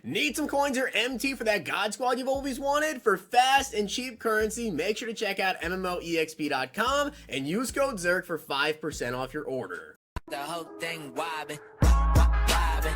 Need some coins or MT for that God Squad you've always wanted? For fast and cheap currency, make sure to check out MMOEXP.com and use code ZERK for 5% off your order. The whole thing wobbin', wobbin'.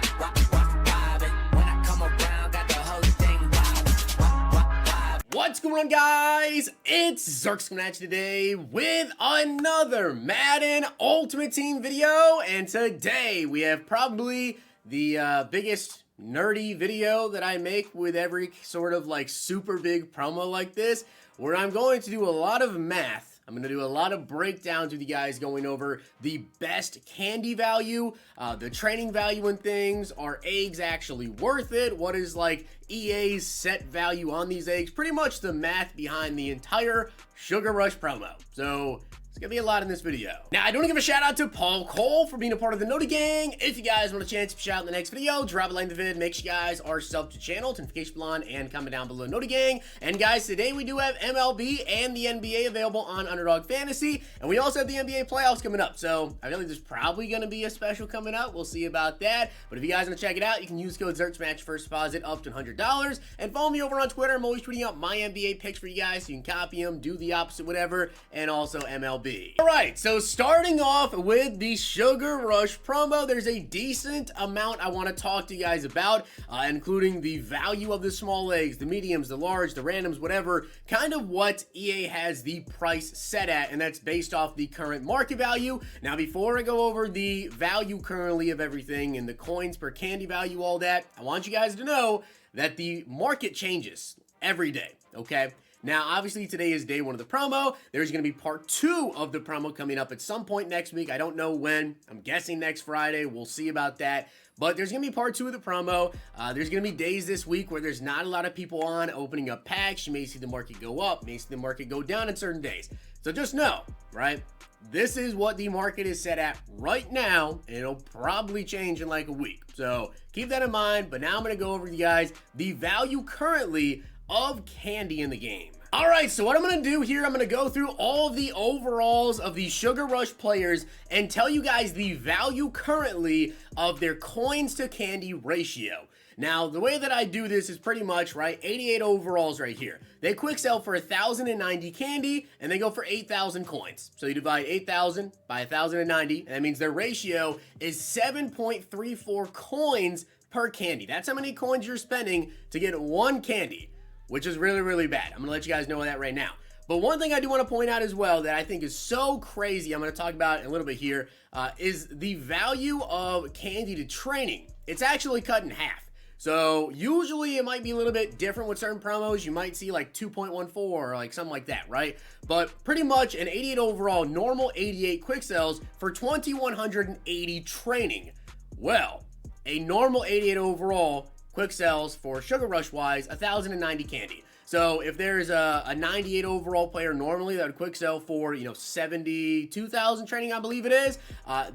When I come around, got the whole thing wobbin'. What's going on, guys? It's Zirksee coming at you today with another Madden Ultimate Team video, and today we have probably the biggest nerdy video that I make with every sort of like super big promo like this, where I'm going to do a lot of math. I'm going to do a lot of breakdowns with you guys, going over the best candy value, the training value and things. Are eggs actually worth it? What is like EA's set value on these eggs? Pretty much the math behind the entire Sugar Rush promo. So it's gonna be a lot in this video. Now, I do want to give a shout out to Paul Cole for being a part of the Noti Gang. If you guys want a chance to shout out in the next video, drop a like in the vid. Make sure you guys are subbed to the channel, notification bell on, and comment down below Noti Gang. And guys, today we do have MLB and the NBA available on Underdog Fantasy, and we also have the NBA playoffs coming up. So I feel like there's probably gonna be a special coming up. We'll see about that. But if you guys want to check it out, you can use code ZERK to match your first deposit up to $100. And follow me over on Twitter. I'm always tweeting out my NBA picks for you guys, so you can copy them, do the opposite, whatever, and also MLB. All right. So starting off with the Sugar Rush promo, there's a decent amount I want to talk to you guys about, including the value of the small eggs, the mediums, the large, the randoms, whatever, kind of what EA has the price set at, and that's based off the current market value. Now, before I go over the value currently of everything and the coins per candy value, all that, I want you guys to know that the market changes every day, okay? Now, obviously, today is day one of the promo. There's going to be part 2 of the promo coming up at some point next week. I don't know when. I'm guessing next Friday. We'll see about that. But there's going to be part 2 of the promo. There's going to be days this week where there's not a lot of people on opening up packs. You may see the market go up, may see the market go down in certain days. So just know, right? This is what the market is set at right now, and it'll probably change in like a week. So keep that in mind. But now I'm going to go over to you guys the value currently of candy in the game. All right, so what I'm going to do here, I'm going to go through all of the overalls of the Sugar Rush players and tell you guys the value currently of their coins to candy ratio. Now, the way that I do this is pretty much, right, 88 overalls right here. They quick sell for 1,090 candy, and they go for 8,000 coins. So you divide 8,000 by 1,090, and that means their ratio is 7.34 coins per candy. That's how many coins you're spending to get one candy, which is really, really bad. I'm going to let you guys know that right now. But one thing I do want to point out as well that I think is so crazy, I'm going to talk about in a little bit here, is the value of candy to training. It's actually cut in half. So usually it might be a little bit different with certain promos. You might see like 2.14 or like something like that, right? But pretty much an 88 overall, normal 88 quick sells for 2,180 training. Well, a normal 88 overall quick sells for Sugar Rush wise 1,090 candy. So if there's a 98 overall player normally that would quick sell for, 72,000 training, I believe it is,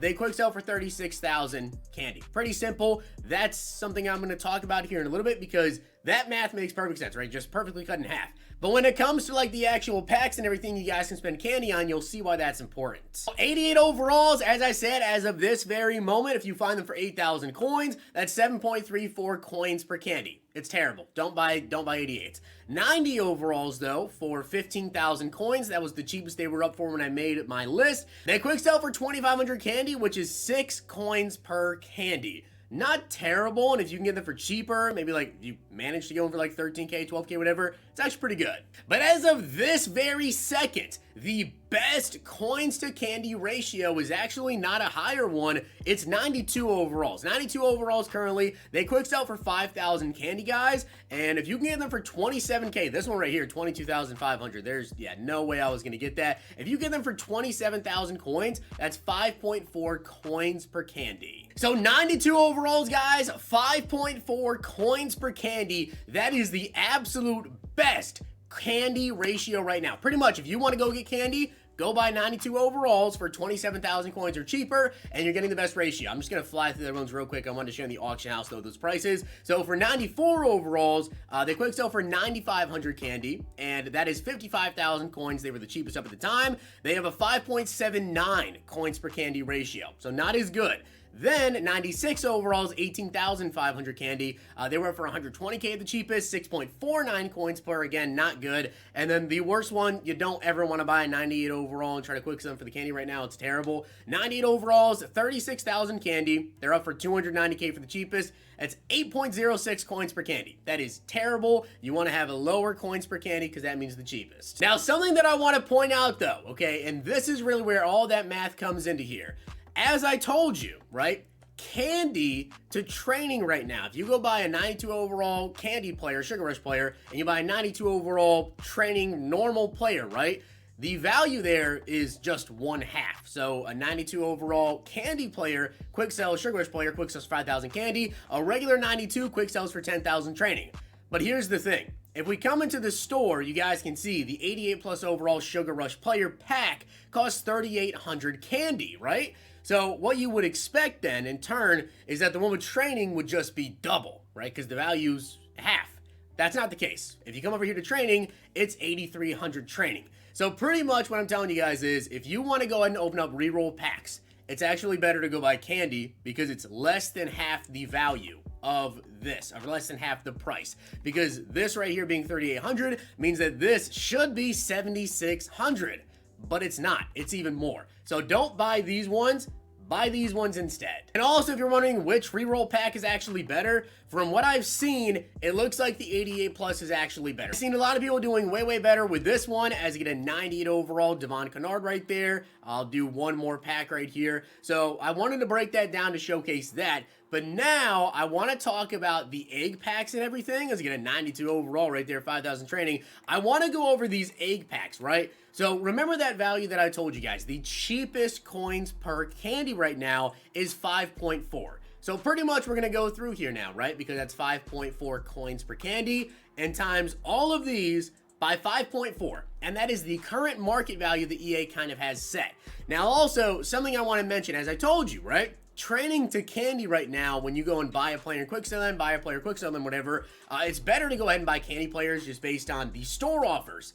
they quick sell for 36,000 candy. Pretty simple. That's something I'm going to talk about here in a little bit because that math makes perfect sense, right? Just perfectly cut in half. But when it comes to like the actual packs and everything you guys can spend candy on, you'll see why that's important. 88 overalls, as I said, as of this very moment, if you find them for 8,000 coins, that's 7.34 coins per candy. It's terrible. Don't buy 88s. 90 overalls though for 15,000 coins. That was the cheapest they were up for when I made my list. They quick sell for 2,500 candy, which is 6 coins per candy. Not terrible, and if you can get them for cheaper, maybe like you manage to get them for like 13K, 12K, whatever, it's actually pretty good. But as of this very second, the best coins to candy ratio is actually not a higher one. It's 92 overalls. 92 overalls currently. They quick sell for 5,000 candy, guys. And if you can get them for 27K, this one right here, 22,500. There's, no way I was going to get that. If you get them for 27,000 coins, that's 5.4 coins per candy. So 92 overalls, guys, 5.4 coins per candy. That is the absolute best candy ratio right now. Pretty much, if you want to go get candy, go buy 92 overalls for 27,000 coins or cheaper, and you're getting the best ratio. I'm just going to fly through the ones real quick. I wanted to show you in the auction house, though, those prices. So for 94 overalls, they quick sell for 9,500 candy, and that is 55,000 coins. They were the cheapest up at the time. They have a 5.79 coins per candy ratio, so not as good. Then 96 overalls, 18,500 candy. They were for 120k the cheapest, 6.49 coins per, again, not good. And then the worst one, you don't ever want to buy a 98 overall and try to quick sell for the candy right now. It's terrible. 98 overalls, 36,000 candy. They're up for 290k for the cheapest. That's 8.06 coins per candy. That is terrible. You want to have a lower coins per candy because that means the cheapest. Now, something that I want to point out though, okay, and this is really where all that math comes into here. As I told you, right, candy to training right now. If you go buy a 92 overall candy player, Sugar Rush player, and you buy a 92 overall training normal player, right? The value there is just 1/2. So a 92 overall candy player, quick sells, Sugar Rush player, quick sells 5,000 candy. A regular 92 quick sells for 10,000 training. But here's the thing. If we come into the store, you guys can see the 88 plus overall Sugar Rush player pack costs 3,800 candy, right? So what you would expect then in turn is that the one with training would just be double, right? Because the value's half. That's not the case. If you come over here to training, it's 8,300 training. So pretty much what I'm telling you guys is if you want to go ahead and open up reroll packs, it's actually better to go buy candy because it's less than half the value of this, or less than half the price. Because this right here being 3,800 means that this should be 7,600, but it's not. It's even more. So don't buy these ones. Buy these ones instead. And also, if you're wondering which reroll pack is actually better, from what I've seen, it looks like the 88 plus is actually better. I've seen a lot of people doing way better with this one, as you get a 98 overall Devon Kennard right there. I'll do one more pack right here. So I wanted to break that down to showcase that. But now I want to talk about the egg packs and everything, as you get a 92 overall right there, 5,000 training. I want to go over these egg packs, right? So remember that value that I told you guys. The cheapest coins per candy right now is 5.4. So pretty much we're going to go through here now, right? Because that's 5.4 coins per candy and times all of these by 5.4. And that is the current market value that EA kind of has set. Now also, something I want to mention, as I told you, right? Training to candy right now, when you go and buy a player and quick sell them, buy a player, quick sell them, whatever, it's better to go ahead and buy candy players just based on the store offers.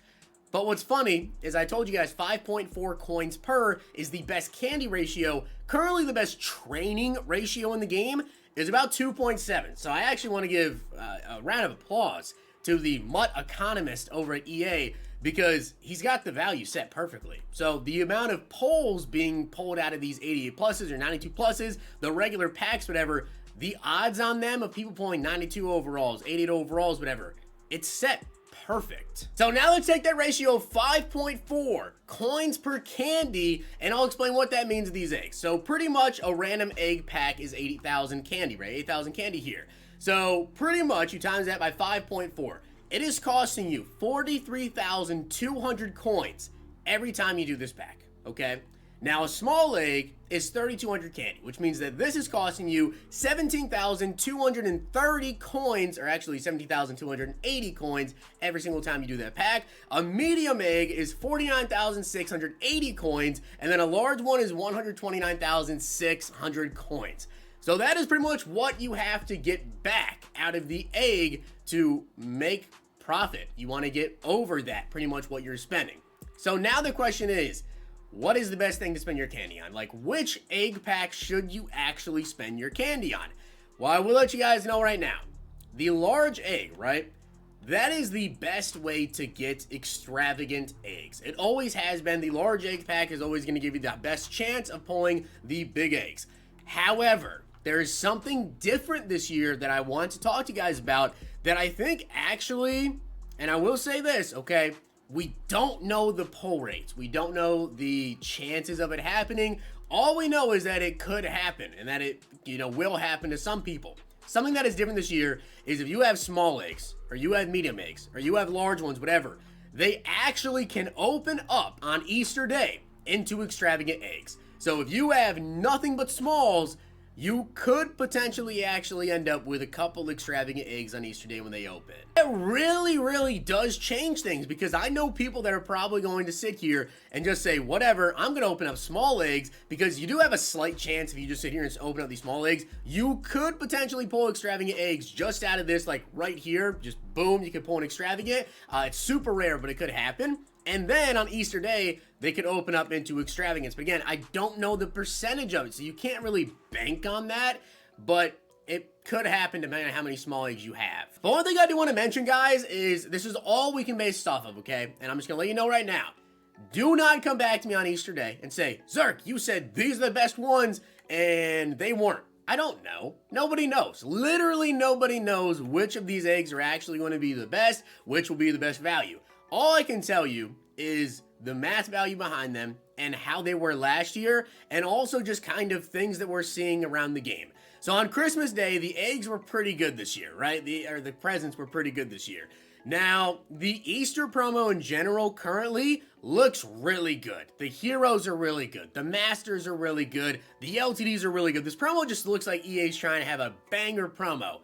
But what's funny is I told you guys 5.4 coins per is the best candy ratio. Currently the best training ratio in the game is about 2.7. So I actually want to give a round of applause to the Mutt economist over at EA because he's got the value set perfectly. So the amount of polls being pulled out of these 88 pluses or 92 pluses, the regular packs, whatever, the odds on them of people pulling 92 overalls, 88 overalls, whatever, it's set perfect. So now let's take that ratio of 5.4 coins per candy, and I'll explain what that means to these eggs. So pretty much a random egg pack is 80,000 candy, right? 8,000 candy here. So pretty much you times that by 5.4. It is costing you 43,200 coins every time you do this pack, okay? Now a small egg is 3,200 candy, which means that this is costing you 17,230 coins, or actually 17,280 coins every single time you do that pack. A medium egg is 49,680 coins, and then a large one is 129,600 coins. So that is pretty much what you have to get back out of the egg to make profit. You want to get over that, pretty much what you're spending. So now the question is, what is the best thing to spend your candy on? Like, which egg pack should you actually spend your candy on? Well, I will let you guys know right now. The large egg, right? That is the best way to get extravagant eggs. It always has been. The large egg pack is always going to give you the best chance of pulling the big eggs. However, there is something different this year that I want to talk to you guys about that I think actually, and I will say this, okay? We don't know the pull rates. We don't know the chances of it happening. All we know is that it could happen and that it, will happen to some people. Something that is different this year is if you have small eggs or you have medium eggs or you have large ones, whatever, they actually can open up on Easter Day into extravagant eggs. So if you have nothing but smalls, you could potentially actually end up with a couple extravagant eggs on Easter Day when they open. It really does change things, because I know people that are probably going to sit here and just say, whatever, I'm going to open up small eggs, because you do have a slight chance if you just sit here and open up these small eggs, you could potentially pull extravagant eggs just out of this, like right here, just boom, you could pull an extravagant. It's super rare, but it could happen. And then on Easter Day, they could open up into extravagance. But again, I don't know the percentage of it, so you can't really bank on that. But it could happen depending on how many small eggs you have. The one thing I do want to mention, guys, is this is all we can base stuff of, okay? And I'm just going to let you know right now. Do not come back to me on Easter Day and say, Zirk, you said these are the best ones, and they weren't. I don't know. Nobody knows. Literally nobody knows which of these eggs are actually going to be the best, which will be the best value. All I can tell you is the math value behind them and how they were last year, and also just kind of things that we're seeing around the game. So on Christmas Day, the eggs were pretty good this year, right? The presents were pretty good this year. Now, the Easter promo in general currently looks really good. The heroes are really good. The masters are really good. The LTDs are really good. This promo just looks like EA's trying to have a banger promo.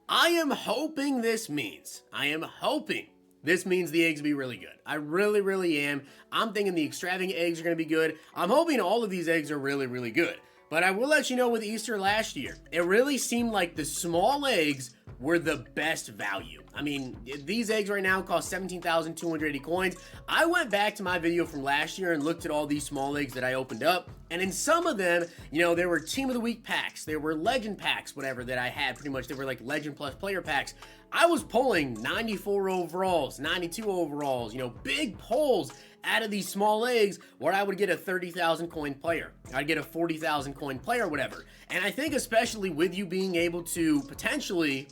I am hoping this means the eggs be really good. I really, really am. I'm thinking the extravagant eggs are going to be good. I'm hoping all of these eggs are really, really good. But I will let you know with Easter last year, it really seemed like the small eggs were the best value. I mean, these eggs right now cost 17,280 coins. I went back to my video from last year and looked at all these small eggs that I opened up. And in some of them, you know, there were Team of the Week packs. There were Legend packs, whatever, that I had pretty much. They were like Legend plus player packs. I was pulling 94 overalls, 92 overalls, you know, big pulls out of these small eggs where I would get a 30,000 coin player. I'd get a 40,000 coin player, whatever. And I think especially with you being able to potentially,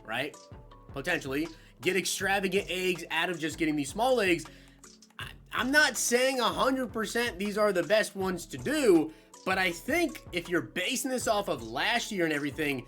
right? Potentially get extravagant eggs out of just getting these small eggs. I'm not saying 100% these are the best ones to do, but I think if you're basing this off of last year and everything,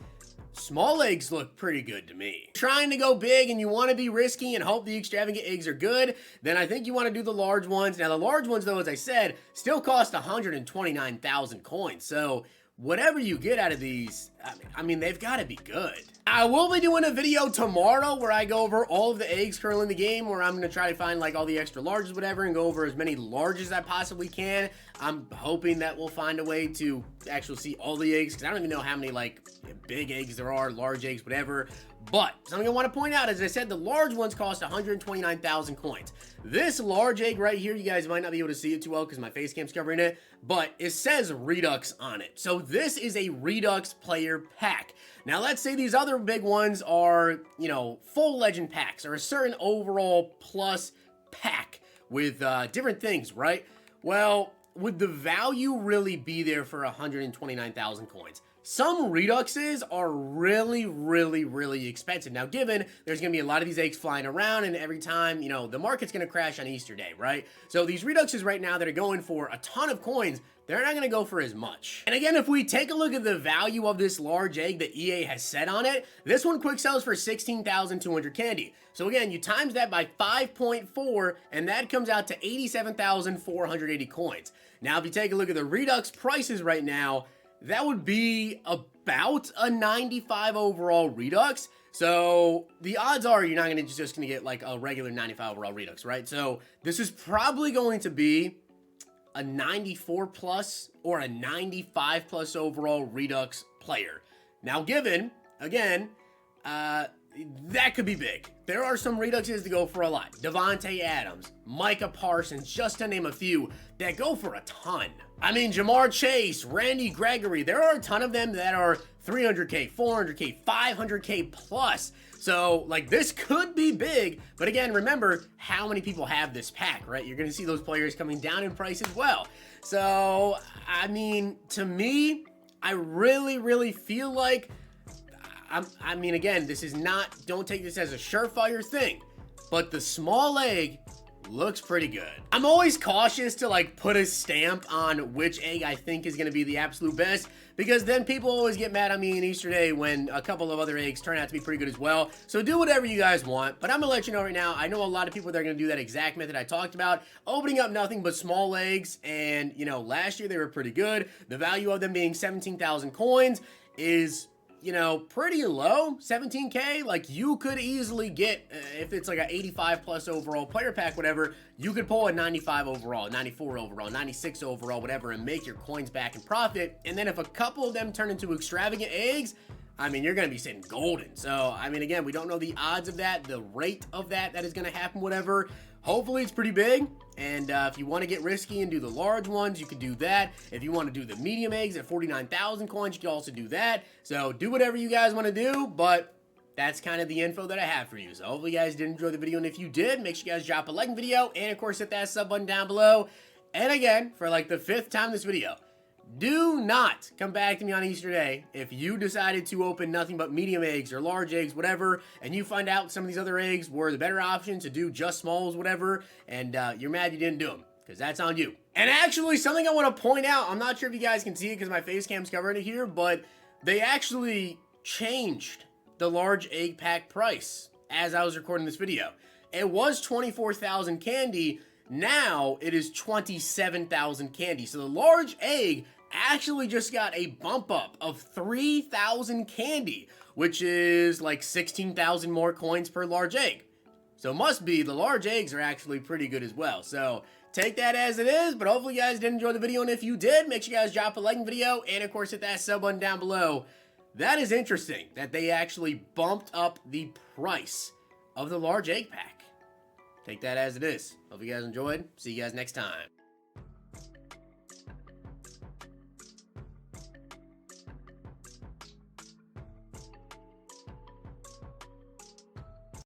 small eggs look pretty good to me. Trying to go big and you want to be risky and hope the extravagant eggs are good, then I think you want to do the large ones. Now the large ones, though, as I said, still cost 129,000 coins. So whatever you get out of these, I mean, they've got to be good. I will be doing a video tomorrow where I go over all of the eggs currently in the game, where I'm going to try to find like all the extra larges, whatever, and go over as many larges as I possibly can. I'm hoping that we'll find a way to actually see all the eggs, because I don't even know how many like big eggs there are, large eggs, whatever. But something I want to point out, as I said, the large ones cost 129,000 coins. This large egg right here, you guys might not be able to see it too well because my face cam's covering it, but it says Redux on it. So this is a Redux player pack. Now let's say these other big ones are, you know, full legend packs or a certain overall plus pack with different things, right? Well, would the value really be there for 129,000 coins? Some Reduxes are really, really, really expensive. Now, given there's going to be a lot of these eggs flying around, and every time, you know, the market's going to crash on Easter Day, right? So these Reduxes right now that are going for a ton of coins, they're not going to go for as much. And again, if we take a look at the value of this large egg that EA has set on it, this one quick sells for 16,200 candy. So again, you times that by 5.4, and that comes out to 87,480 coins. Now, if you take a look at the Redux prices right now, that would be about a 95 overall Redux. So the odds are you're not going to just going to get like a regular 95 overall Redux, right? So this is probably going to be a 94 plus or a 95 plus overall Redux player. Now, given, again, that could be big. There are some Reduxes that go for a lot. Devontae Adams, Micah Parsons, just to name a few, that go for a ton. I mean, Jamar Chase, Randy Gregory, there are a ton of them that are 300K, 400K, 500K plus. So, like, this could be big, but again, remember how many people have this pack, right? You're going to see those players coming down in price as well. So, I mean, to me, I really, really feel like, I mean, again, this is not, don't take this as a surefire thing, but the small egg looks pretty good. I'm always cautious to like put a stamp on which egg I think is going to be the absolute best, because then people always get mad at me on Easter Day when a couple of other eggs turn out to be pretty good as well. So do whatever you guys want, but I'm gonna let you know right now, I know a lot of people that are going to do that exact method I talked about, opening up nothing but small eggs, and you know, last year they were pretty good. The value of them being 17,000 coins is, you know, pretty low, 17K. Like, you could easily get, if it's like an 85 plus overall player pack, whatever, you could pull a 95 overall, 94 overall, 96 overall, whatever, and make your coins back in profit. And then if a couple of them turn into extravagant eggs, I mean, you're going to be sitting golden. So, I mean, again, we don't know the odds of that, the rate of that is going to happen, whatever. Hopefully, it's pretty big. And if you want to get risky and do the large ones, you can do that. If you want to do the medium eggs at 49,000 coins, you can also do that. So, do whatever you guys want to do, but that's kind of the info that I have for you. So, hopefully, you guys did enjoy the video. And if you did, make sure you guys drop a like video. And, of course, hit that sub button down below. And, again, for like the 5th time this video, do not come back to me on Easter Day if you decided to open nothing but medium eggs or large eggs, whatever, and you find out some of these other eggs were the better option to do just smalls, whatever, and you're mad you didn't do them, because that's on you. And actually, something I want to point out, I'm not sure if you guys can see it because my face cam's covering it here, but they actually changed the large egg pack price as I was recording this video. It was 24,000 candy. Now it is 27,000 candy. So the large egg actually just got a bump up of 3,000 candy, which is like 16,000 more coins per large egg. So it must be the large eggs are actually pretty good as well. So take that as it is, but hopefully you guys did enjoy the video. And if you did, make sure you guys drop a like video and of course hit that sub button down below. That is interesting that they actually bumped up the price of the large egg pack. Take that as it is. Hope you guys enjoyed. See you guys next time.